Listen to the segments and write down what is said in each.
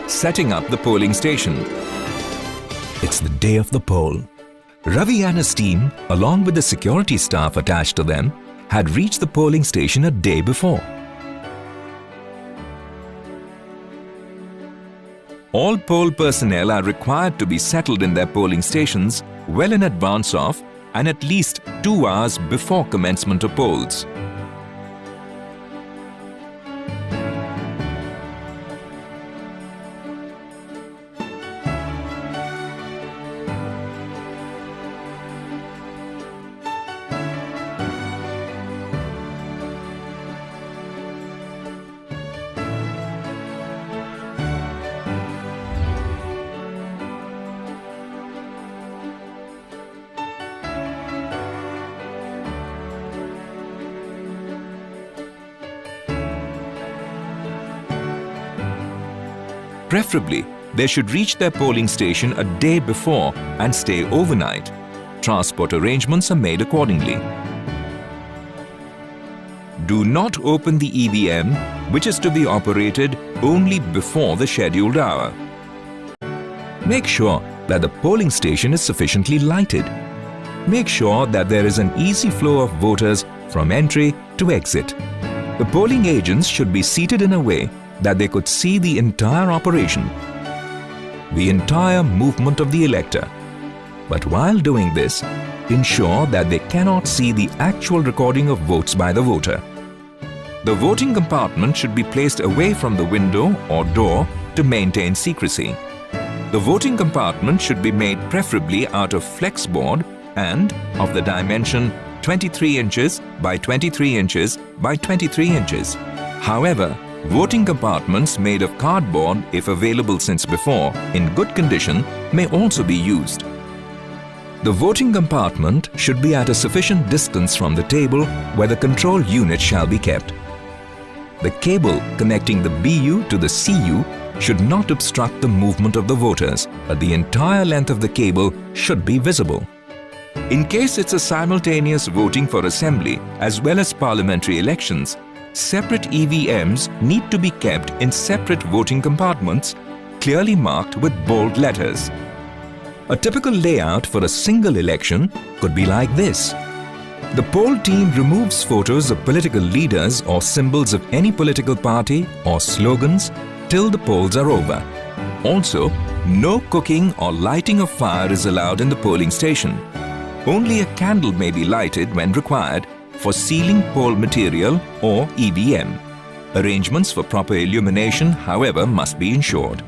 Setting up the polling station. It's the day of the poll. Ravi and his team, along with the security staff attached to them, had reached the polling station a day before. All poll personnel are required to be settled in their polling stations well in advance of and at least 2 hours before commencement of polls. Preferably, they should reach their polling station a day before and stay overnight. Transport arrangements are made accordingly. Do not open the EVM, which is to be operated only before the scheduled hour. Make sure that the polling station is sufficiently lighted. Make sure that there is an easy flow of voters from entry to exit. The polling agents should be seated in a way that they could see the entire operation, the entire movement of the elector. But while doing this, ensure that they cannot see the actual recording of votes by the voter. The voting compartment should be placed away from the window or door to maintain secrecy. The voting compartment should be made preferably out of flex board and of the dimension 23 inches by 23 inches by 23 inches. However, voting compartments made of cardboard, if available since before, in good condition, may also be used. The voting compartment should be at a sufficient distance from the table where the control unit shall be kept. The cable connecting the BU to the CU should not obstruct the movement of the voters, but the entire length of the cable should be visible. In case it's a simultaneous voting for assembly as well as parliamentary elections, separate EVMs need to be kept in separate voting compartments, clearly marked with bold letters. A typical layout for a single election could be like this. The poll team removes photos of political leaders or symbols of any political party or slogans till the polls are over. Also, no cooking or lighting of fire is allowed in the polling station. Only a candle may be lighted when required for sealing poll material or EVM. Arrangements for proper illumination, however, must be ensured.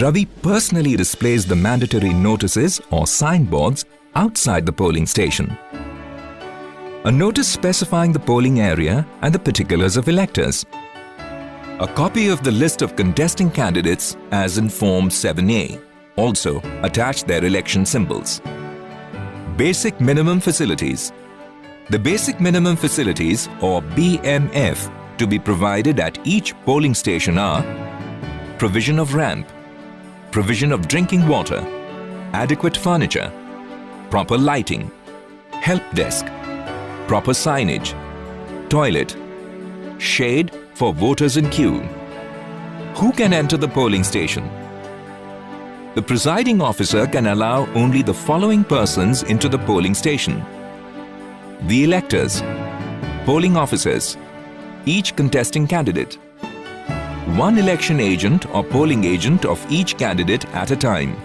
Ravi personally displays the mandatory notices or signboards outside the polling station. A notice specifying the polling area and the particulars of electors. A copy of the list of contesting candidates as in Form 7A. Also, attach their election symbols. Basic minimum facilities. The basic minimum facilities, or BMF, to be provided at each polling station are provision of ramp, provision of drinking water, adequate furniture, proper lighting, help desk, proper signage, toilet, shade for voters in queue. Who can enter the polling station? The presiding officer can allow only the following persons into the polling station: the electors, polling officers, each contesting candidate, one election agent or polling agent of each candidate at a time,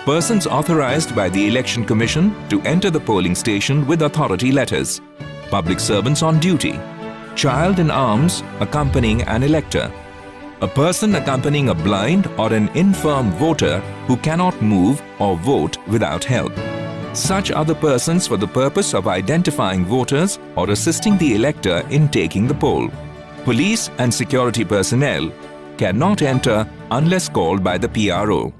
persons authorized by the Election Commission to enter the polling station with authority letters, public servants on duty, child in arms accompanying an elector, a person accompanying a blind or an infirm voter who cannot move or vote without help. Such are the persons for the purpose of identifying voters or assisting the elector in taking the poll. Police and security personnel cannot enter unless called by the PRO.